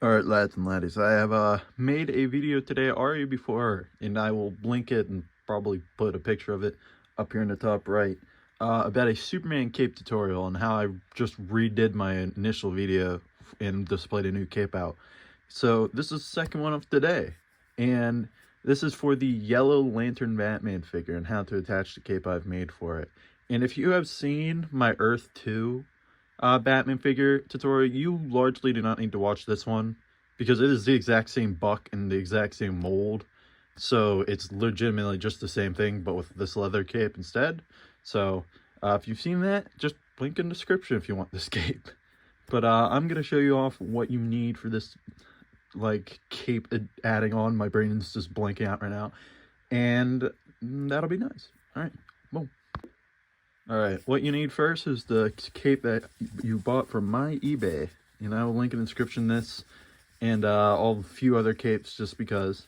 Alright, lads and laddies, I have made a video today already before, and I will link it and probably put a picture of it up here in the top right, about a Superman cape tutorial and how I just redid my initial video and displayed a new cape out. So this is the second one of today, and this is for the Yellow Lantern Batman figure and how to attach the cape I've made for it. And if you have seen my Earth 2 Batman figure tutorial, you largely do not need to watch this one because it is the exact same buck and the exact same mold. So it's legitimately just the same thing, but with this leather cape instead. So if you've seen that, just link in the description if you want this cape. But I'm going to show you off what you need for this like cape adding on. My brain is just blanking out right now. And that'll be nice. All right, boom. Alright, what you need first is the cape that you bought from my eBay. And I will link in the description this and all a few other capes just because.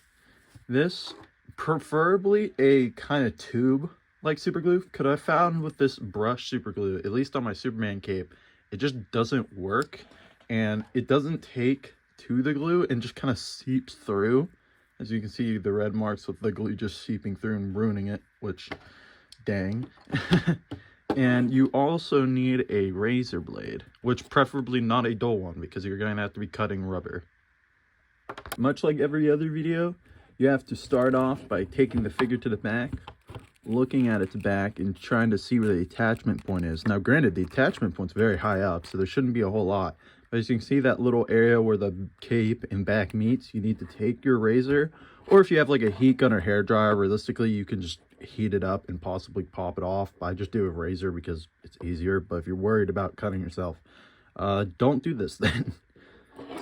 This, preferably a kind of tube like super glue, because I found with this brush super glue, at least on my Superman cape, it just doesn't work. And it doesn't take to the glue and just kind of seeps through. As you can see, the red marks with the glue just seeping through and ruining it, which, dang. And you also need a razor blade, which preferably not a dull one because you're going to have to be cutting rubber. Much like every other video, you have to start off by taking the figure to the back, looking at its back, and trying to see where the attachment point is. Now, granted, the attachment point's very high up, so there shouldn't be a whole lot. But as you can see, that little area where the cape and back meets, you need to take your razor, or if you have like a heat gun or hair dryer, realistically, you can just heat it up and possibly pop it off. I just do a razor because it's easier. But if you're worried about cutting yourself, don't do this then.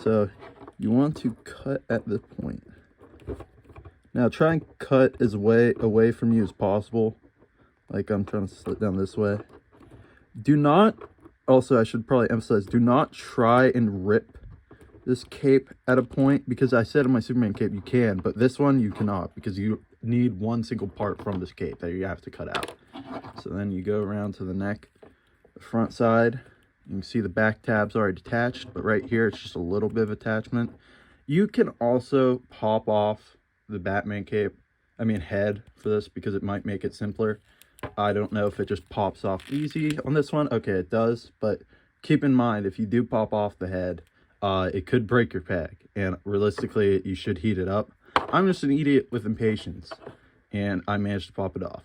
So you want to cut at the point. Now try and cut as away from you as possible. Like I'm trying to slit down this way. Do not, also I should probably emphasize, do not try and rip this cape at a point, because I said in my Superman cape you can, but this one you cannot, because you need one single part from this cape that you have to cut out. So then you go around to the neck, the front side. You can see the back tab's already detached, but right here it's just a little bit of attachment. You can also pop off the Batman cape, head for this, because it might make it simpler. I don't know if it just pops off easy on this one. Okay, it does, but keep in mind, if you do pop off the head, it could break your pack, and realistically, you should heat it up. I'm just an idiot with impatience, and I managed to pop it off.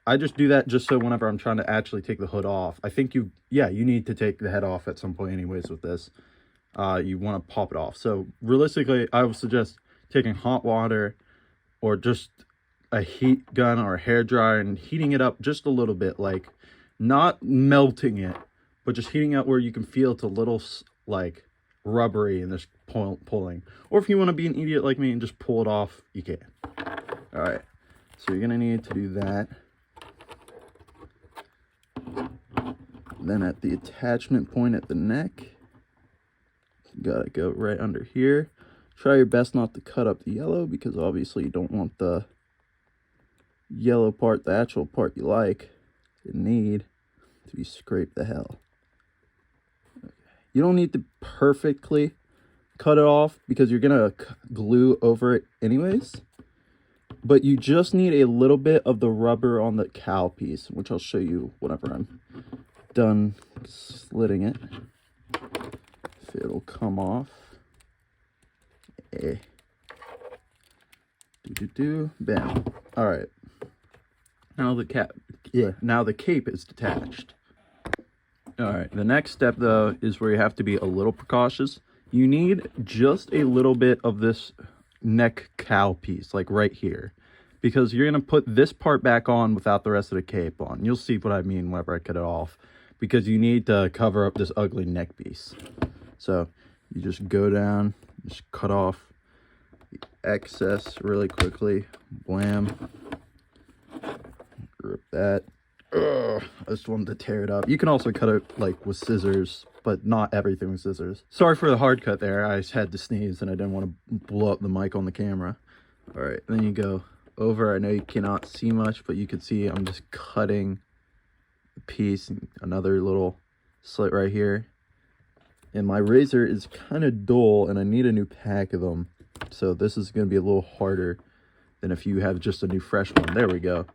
I just do that just so whenever I'm trying to actually take the hood off, I think you need to take the head off at some point anyways with this. You want to pop it off. So realistically, I would suggest taking hot water or just a heat gun or a hair dryer and heating it up just a little bit, like not melting it, but just heating up where you can feel it's a little like rubbery and just pulling. Or if you want to be an idiot like me and just pull it off, you can. All right, so you're gonna need to do that. Then at the attachment point at the neck, you gotta go right under here. Try your best not to cut up the yellow, because obviously you don't want the yellow part, the actual part you like, you need to be scraped the hell. Okay. You don't need to perfectly cut it off because you're gonna glue over it anyways, but you just need a little bit of the rubber on the cowl piece, which I'll show you whenever I'm done slitting it, if it'll come off. Bam. All right, now the cape is detached. All right, the next step though is where you have to be a little precautious. You need just a little bit of this neck cowl piece, like right here, because you're gonna put this part back on without the rest of the cape on. You'll see what I mean whenever I cut it off, because you need to cover up this ugly neck piece. So you just go down, just cut off the excess really quickly. Blam. Rip that. Ugh, I just wanted to tear it up. You can also cut it like with scissors, but not everything with scissors. Sorry for the hard cut there. I just had to sneeze and I didn't want to blow up the mic on the camera. All right, then you go over. I know you cannot see much, but you can see I'm just cutting a piece, and another little slit right here. And my razor is kind of dull, and I need a new pack of them. So this is going to be a little harder than if you have just a new fresh one. There we go.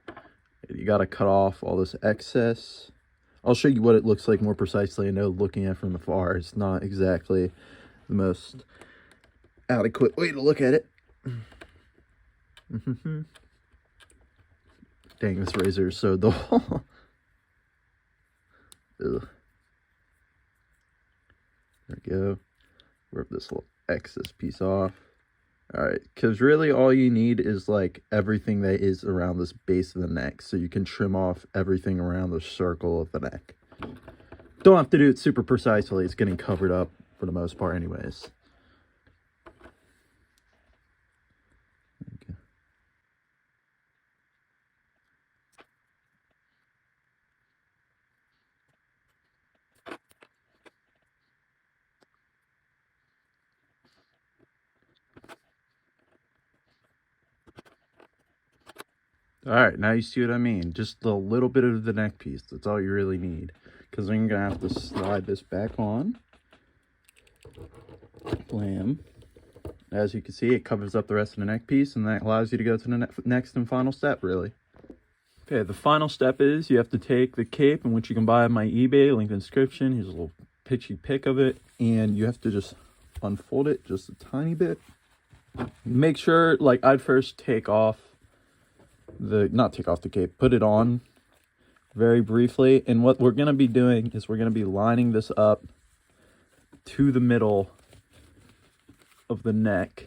You got to cut off all this excess. I'll show you what it looks like more precisely. I know looking at it from afar, it's not exactly the most adequate way to look at it. Dang, this razor is so dull. Ugh. There we go. Rip this little excess piece off. Alright, because really all you need is like everything that is around this base of the neck. So you can trim off everything around the circle of the neck. Don't have to do it super precisely. It's getting covered up for the most part anyways. Alright, now you see what I mean. Just a little bit of the neck piece. That's all you really need. Because then you're going to have to slide this back on. Blam. As you can see, it covers up the rest of the neck piece, and that allows you to go to the next and final step, really. Okay, the final step is you have to take the cape, in which you can buy on my eBay, link in the description. Here's a little pitchy pic of it, and you have to just unfold it just a tiny bit. Make sure, like, I'd first take off not take off the cape, put it on very briefly. And what we're going to be doing is we're going to be lining this up to the middle of the neck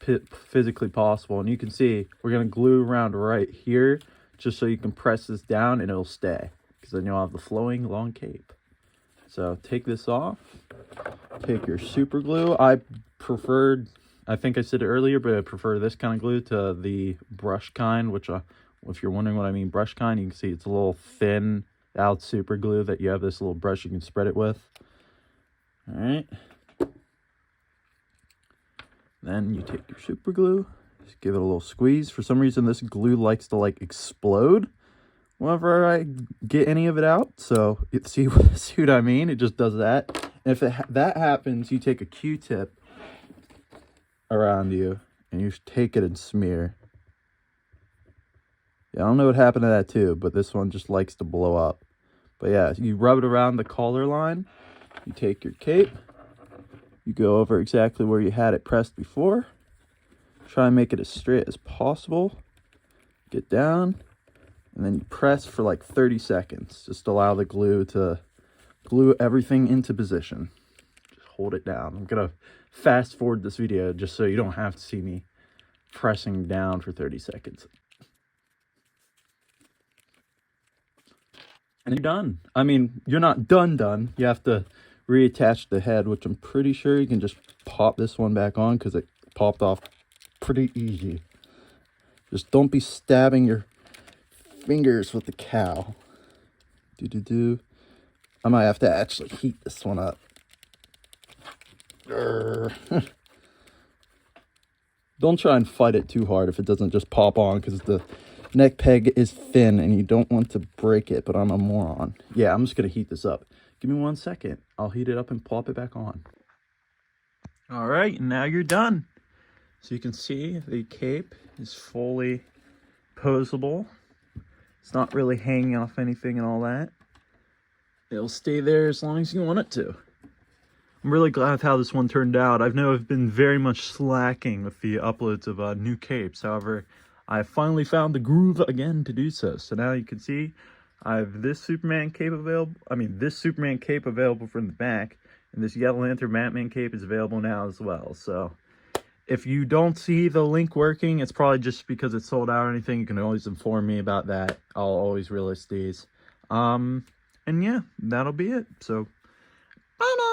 as physically possible. And you can see we're going to glue around right here just so you can press this down and it'll stay, because then you'll have the flowing long cape. So take this off, take your super glue. I think I said it earlier, but I prefer this kind of glue to the brush kind, which if you're wondering what I mean brush kind, you can see it's a little thin out super glue that you have this little brush you can spread it with. All right. Then you take your super glue, just give it a little squeeze. For some reason, this glue likes to like explode whenever I get any of it out. So see what I mean? It just does that. And if that happens, you take a Q-tip around you and you take it and smear. Yeah, I don't know what happened to that too, but this one just likes to blow up. But yeah, you rub it around the collar line. You take your cape, you go over exactly where you had it pressed before. Try and make it as straight as possible. Get down, and then you press for like 30 seconds. Just allow the glue to glue everything into position. Just hold it down. I'm gonna fast forward this video just so you don't have to see me pressing down for 30 seconds. And you're done. I mean, you're not done. You have to reattach the head, which I'm pretty sure you can just pop this one back on because it popped off pretty easy. Just don't be stabbing your fingers with the cow. I might have to actually heat this one up. Don't try and fight it too hard if it doesn't just pop on, because the neck peg is thin and you don't want to break it, but I'm a moron. Yeah, I'm just going to heat this up. Give me 1 second. I'll heat it up and plop it back on. All right, now you're done. So you can see the cape is fully posable. It's not really hanging off anything and all that. It'll stay there as long as you want it to. I'm really glad with how this one turned out. I've been very much slacking with the uploads of new capes. However, I finally found the groove again to do so. So now you can see I have this Superman cape available. This Superman cape available from the back, and this Yellow Lantern Batman cape is available now as well. So if you don't see the link working, it's probably just because it's sold out or anything. You can always inform me about that. I'll always relist these. And yeah, that'll be it. So bye now.